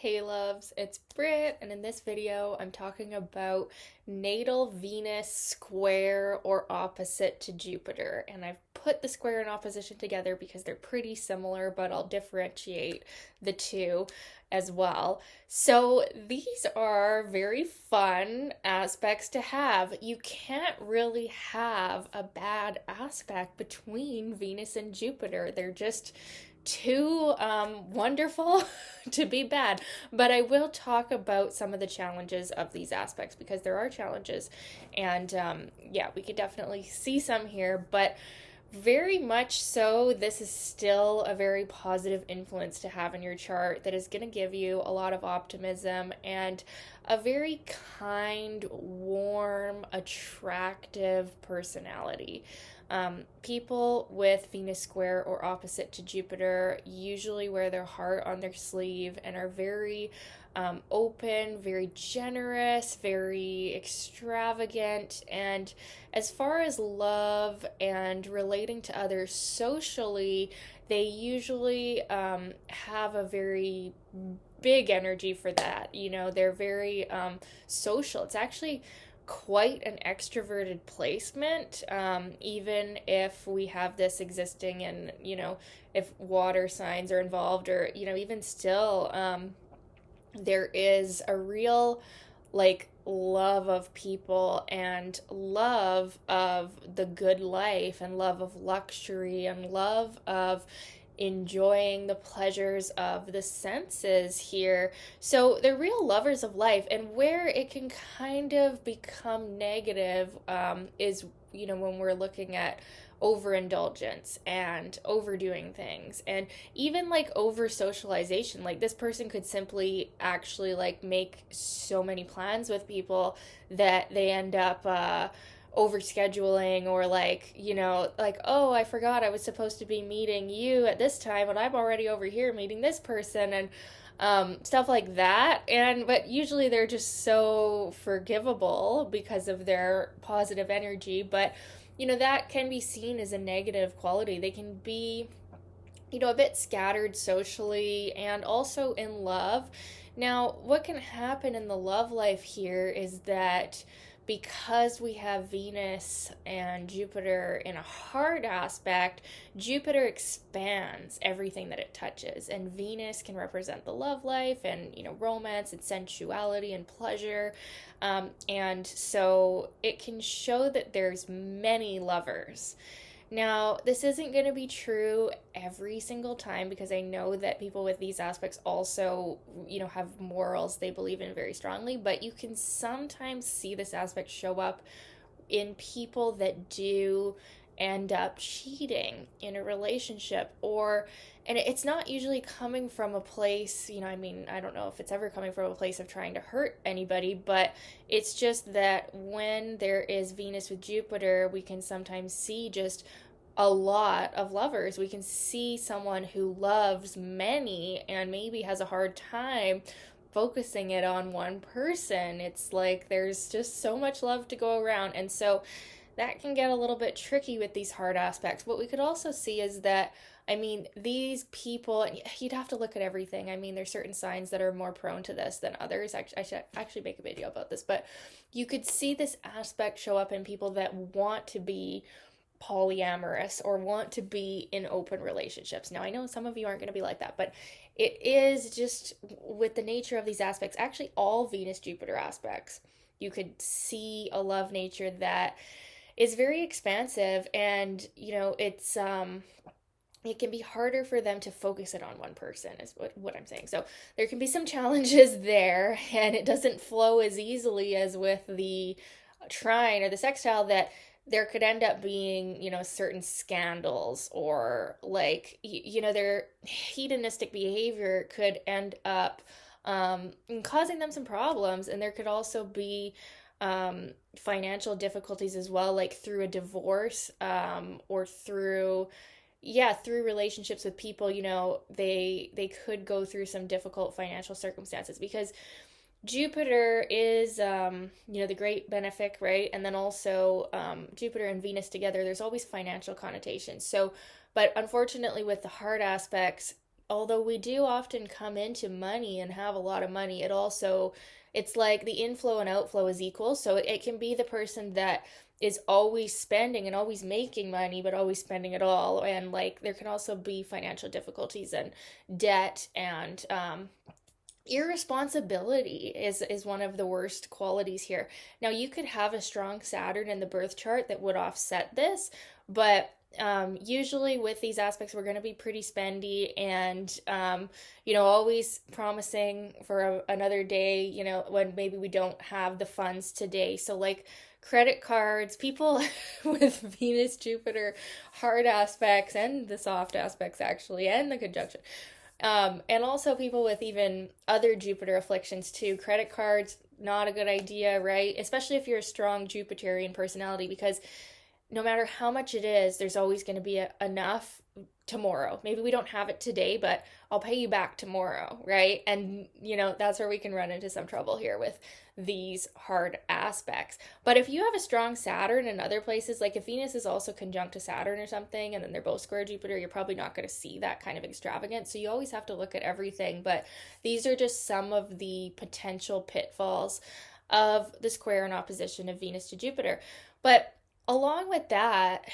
Hey loves, it's Britt, and in this video I'm talking about natal Venus square or opposite to Jupiter. And I've put the square and opposition together because they're pretty similar, but I'll differentiate the two as well. So these are very fun aspects to have. You can't really have a bad aspect between Venus and Jupiter. They're just too wonderful to be bad. But I will talk about some of the challenges of these aspects because there are challenges. And yeah, we could definitely see some here. But very much so, this is still a very positive influence to have in your chart that is going to give you a lot of optimism and a very kind, warm, attractive personality. People with Venus square or opposite to Jupiter usually wear their heart on their sleeve and are very open, very generous, very extravagant. And as far as love and relating to others socially, they usually have a very big energy for that. You know, they're very social. It's actually quite an extroverted placement, even if we have this existing in, if water signs are involved, or, even still, there is a real love of people and love of the good life and love of luxury and love of enjoying the pleasures of the senses here. So they're real lovers of life. And where it can kind of become negative is, when we're looking at overindulgence and overdoing things and even over socialization. Like, this person could simply actually make so many plans with people that they end up over scheduling, or oh, I forgot I was supposed to be meeting you at this time, but I'm already over here meeting this person, and stuff like that. But usually they're just so forgivable because of their positive energy. But that can be seen as a negative quality. They can be, a bit scattered socially and also in love. Now, what can happen in the love life here is that because we have Venus and Jupiter in a hard aspect, Jupiter expands everything that it touches, and Venus can represent the love life and, romance and sensuality and pleasure. And so it can show that there's many lovers. Now, this isn't going to be true every single time, because I know that people with these aspects also, have morals they believe in very strongly, but you can sometimes see this aspect show up in people that do end up cheating in a relationship. And it's not usually coming from a place, I don't know if it's ever coming from a place of trying to hurt anybody, but it's just that when there is Venus with Jupiter, we can sometimes see just a lot of lovers. We can see someone who loves many and maybe has a hard time focusing it on one person. It's like there's just so much love to go around. And so that can get a little bit tricky with these hard aspects. What we could also see is that, these people, and you'd have to look at everything. There's certain signs that are more prone to this than others. I should actually make a video about this, but you could see this aspect show up in people that want to be polyamorous or want to be in open relationships. Now, I know some of you aren't going to be like that, but it is just with the nature of these aspects, actually all Venus Jupiter aspects, you could see a love nature that is very expansive, and it's it can be harder for them to focus it on one person, is what I'm saying. So there can be some challenges there, and it doesn't flow as easily as with the trine or the sextile, that there could end up being, certain scandals, or their hedonistic behavior could end up causing them some problems. And there could also be financial difficulties as well, like through a divorce, or through relationships with people. They could go through some difficult financial circumstances, because Jupiter is, the great benefic, right? And then also Jupiter and Venus together, there's always financial connotations. So, but unfortunately with the hard aspects, although we do often come into money and have a lot of money, it's like the inflow and outflow is equal. So it can be the person that is always spending and always making money, but always spending it all. And like there can also be financial difficulties and debt and irresponsibility is one of the worst qualities here. Now, you could have a strong Saturn in the birth chart that would offset this, but usually with these aspects, we're going to be pretty spendy and, always promising for another day, when maybe we don't have the funds today. So, like, credit cards, people with Venus, Jupiter, hard aspects, and the soft aspects, actually, and the conjunction. And also people with even other Jupiter afflictions too. Credit cards, not a good idea, right? Especially if you're a strong Jupiterian personality, because no matter how much it is, there's always going to be enough tomorrow. Maybe we don't have it today, but I'll pay you back tomorrow, right? And, that's where we can run into some trouble here with these hard aspects. But if you have a strong Saturn in other places, like if Venus is also conjunct to Saturn or something, and then they're both square Jupiter, you're probably not going to see that kind of extravagance. So you always have to look at everything. But these are just some of the potential pitfalls of the square and opposition of Venus to Jupiter. But along with that,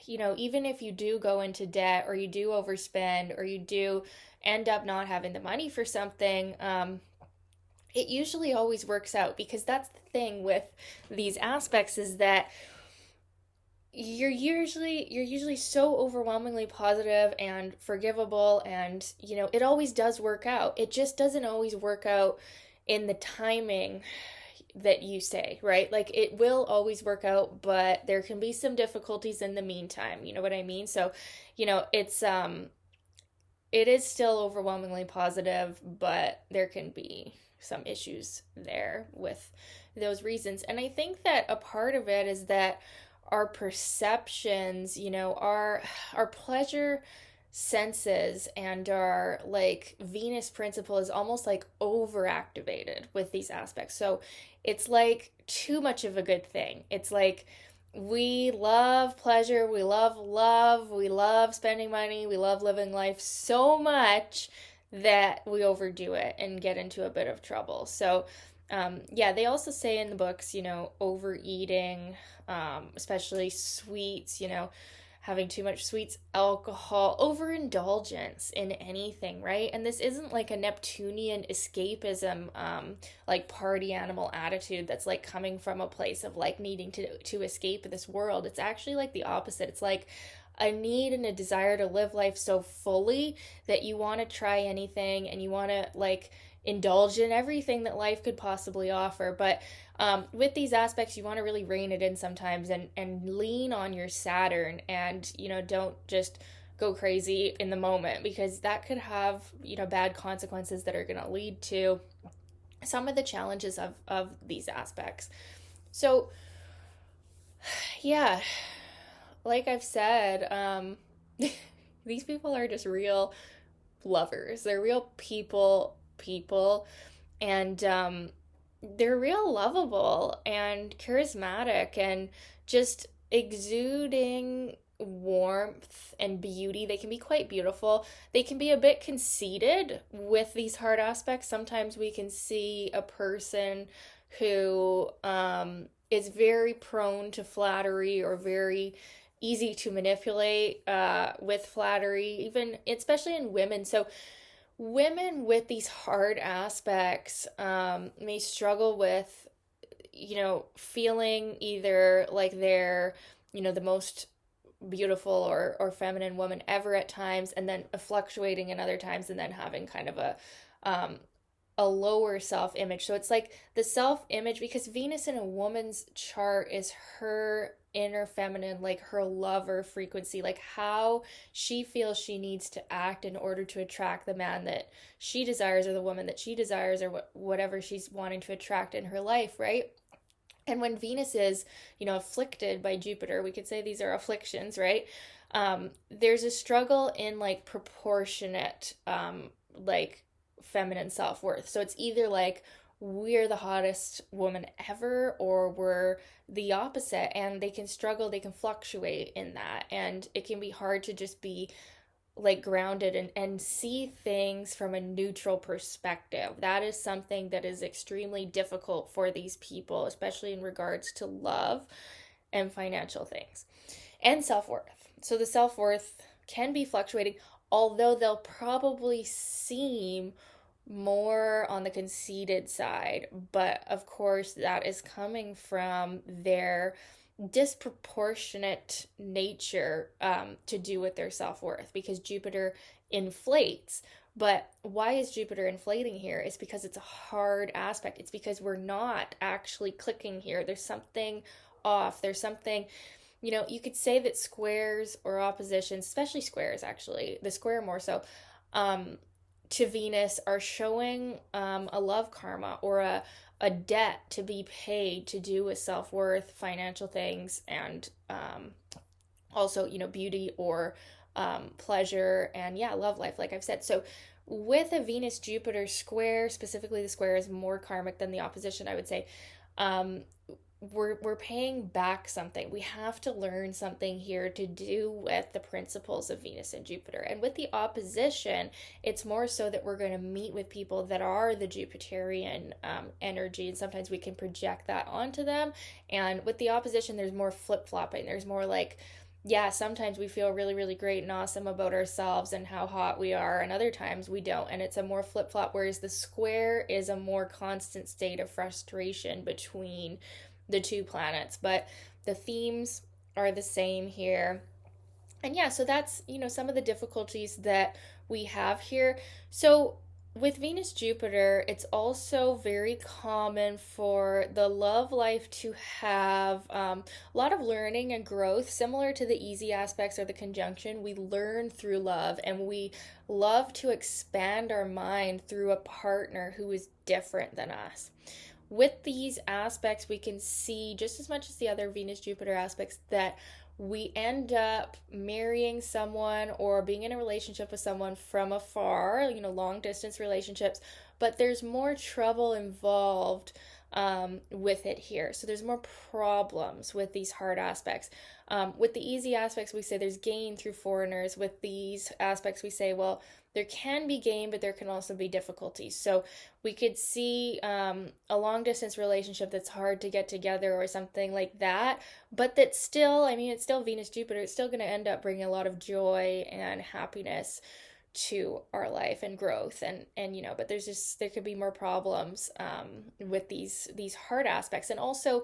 even if you do go into debt or you do overspend or you do end up not having the money for something, it usually always works out, because that's the thing with these aspects is that you're usually so overwhelmingly positive and forgivable, and it always does work out. It just doesn't always work out in the timing that you say, right? Like it will always work out, but there can be some difficulties in the meantime. You know what I mean? So, it is still overwhelmingly positive, but there can be some issues there with those reasons. And I think that a part of it is that our perceptions, our pleasure senses and our like Venus principle is almost like overactivated with these aspects. So it's like too much of a good thing. It's like we love pleasure, we love love, we love spending money, we love living life so much that we overdo it and get into a bit of trouble. So, yeah, they also say in the books, overeating, especially sweets, having too much sweets, alcohol, overindulgence in anything, right? And this isn't like a Neptunian escapism, like party animal attitude that's like coming from a place of like needing to escape this world. It's actually like the opposite. It's like a need and a desire to live life so fully that you want to try anything and you want to like indulge in everything that life could possibly offer. But with these aspects, you want to really rein it in sometimes and lean on your Saturn and, don't just go crazy in the moment, because that could have, bad consequences that are going to lead to some of the challenges of these aspects. So, yeah, like I've said, these people are just real lovers. They're real people, and they're real lovable and charismatic and just exuding warmth and beauty. They can be quite beautiful. They can be a bit conceited with these hard aspects. Sometimes we can see a person who is very prone to flattery or very easy to manipulate with flattery, even especially in women. So women with these hard aspects may struggle with, feeling either like they're, the most beautiful or feminine woman ever at times, and then fluctuating in other times, and then having kind of a lower self-image. So it's like the self-image, because Venus in a woman's chart is her inner feminine, like her lover frequency, like how she feels she needs to act in order to attract the man that she desires, or the woman that she desires, or whatever she's wanting to attract in her life, right? And when Venus is, afflicted by Jupiter, we could say these are afflictions, right? There's a struggle in like proportionate, like feminine self-worth. So it's either like we're the hottest woman ever, or we're the opposite, and they can struggle, they can fluctuate in that, and it can be hard to just be like grounded and see things from a neutral perspective. That is something that is extremely difficult for these people, especially in regards to love and financial things and self-worth. So the self-worth can be fluctuating, although they'll probably seem more on the conceited side. But of course, that is coming from their disproportionate nature to do with their self worth, because Jupiter inflates. But why is Jupiter inflating here? It's because it's a hard aspect. It's because we're not actually clicking here. There's something off. There's something, you could say that squares or oppositions, especially squares actually, the square more so, to Venus are showing a love karma or a debt to be paid to do with self-worth, financial things, and also, beauty or pleasure and love life, like I've said. So with a Venus Jupiter square, specifically the square is more karmic than the opposition, I would say. We're paying back something. We have to learn something here to do with the principles of Venus and Jupiter. And with the opposition, it's more so that we're going to meet with people that are the Jupiterian energy, and sometimes we can project that onto them. And with the opposition, there's more flip-flopping. There's more like, sometimes we feel really, really great and awesome about ourselves and how hot we are, and other times we don't. And it's a more flip-flop, whereas the square is a more constant state of frustration between the two planets. But the themes are the same here. And so that's, some of the difficulties that we have here. So with Venus Jupiter, it's also very common for the love life to have a lot of learning and growth, similar to the easy aspects or the conjunction. We learn through love, and we love to expand our mind through a partner who is different than us. With these aspects, we can see, just as much as the other Venus Jupiter aspects, that we end up marrying someone or being in a relationship with someone from afar, long distance relationships, but there's more trouble involved with it here. So there's more problems with these hard aspects. With the easy aspects, we say there's gain through foreigners. With these aspects, we say, well, there can be gain, but there can also be difficulties. So we could see a long distance relationship that's hard to get together or something like that, but that's still, it's still Venus Jupiter. It's still going to end up bringing a lot of joy and happiness to our life and growth, and but there could be more problems with these hard aspects. And also,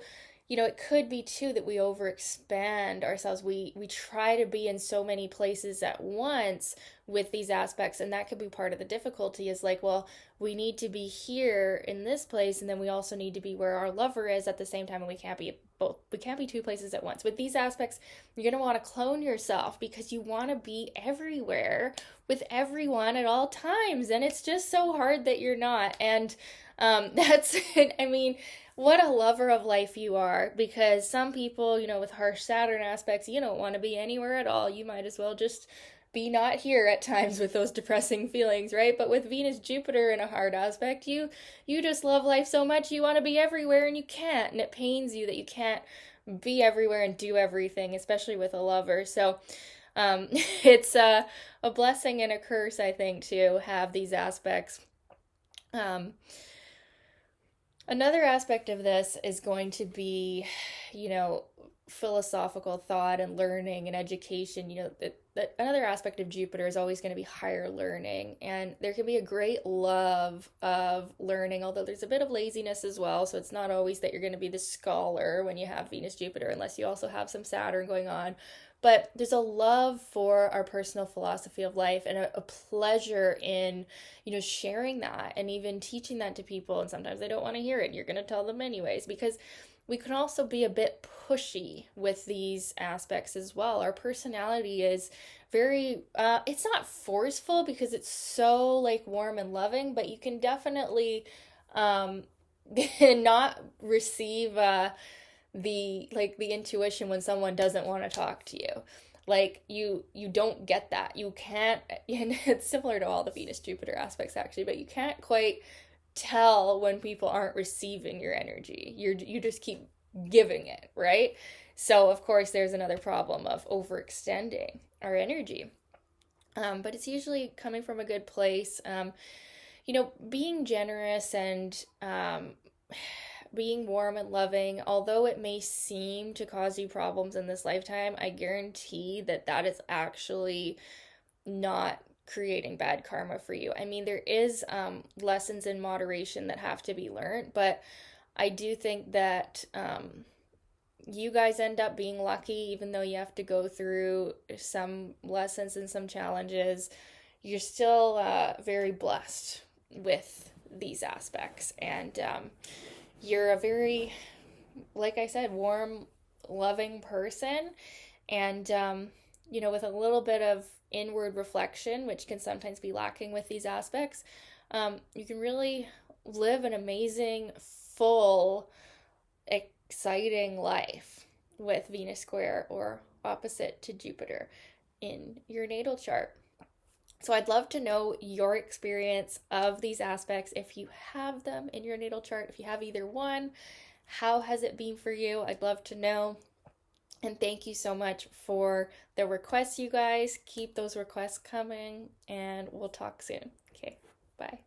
it could be too that we overexpand ourselves. We try to be in so many places at once with these aspects, and that could be part of the difficulty, is like, well, we need to be here in this place, and then we also need to be where our lover is at the same time, and we can't be both. We can't be two places at once. With these aspects, you're going to want to clone yourself, because you want to be everywhere with everyone at all times, and it's just so hard that you're not. And that's what a lover of life you are, because some people, with harsh Saturn aspects, you don't want to be anywhere at all. You might as well just be not here at times with those depressing feelings, right? But with Venus Jupiter in a hard aspect, you just love life so much, you want to be everywhere and you can't, and it pains you that you can't be everywhere and do everything, especially with a lover. So it's a blessing and a curse, I think, to have these aspects. Another aspect of this is going to be, philosophical thought and learning and education. That another aspect of Jupiter is always going to be higher learning, and there can be a great love of learning, although there's a bit of laziness as well. So it's not always that you're going to be the scholar when you have Venus Jupiter, unless you also have some Saturn going on. But there's a love for our personal philosophy of life, and a pleasure in, sharing that and even teaching that to people. And sometimes they don't want to hear it, and you're going to tell them anyways, because we can also be a bit pushy with these aspects as well. Our personality is very, it's not forceful because it's so like warm and loving, but you can definitely not receive the intuition when someone doesn't want to talk to you. Like you don't get that. You can't, and it's similar to all the Venus Jupiter aspects actually, but you can't quite tell when people aren't receiving your energy. You just keep giving it, right? So of course there's another problem of overextending our energy. But it's usually coming from a good place. Being generous and being warm and loving, although it may seem to cause you problems in this lifetime, I guarantee that that is actually not creating bad karma for you. I mean, there is lessons in moderation that have to be learned, but I do think that you guys end up being lucky, even though you have to go through some lessons and some challenges. You're still very blessed with these aspects, and you're a very, like I said, warm, loving person. And, with a little bit of inward reflection, which can sometimes be lacking with these aspects, you can really live an amazing, full, exciting life with Venus square or opposite to Jupiter in your natal chart. So I'd love to know your experience of these aspects if you have them in your natal chart. If you have either one, how has it been for you? I'd love to know. And thank you so much for the requests, you guys. Keep those requests coming, and we'll talk soon. Okay, bye.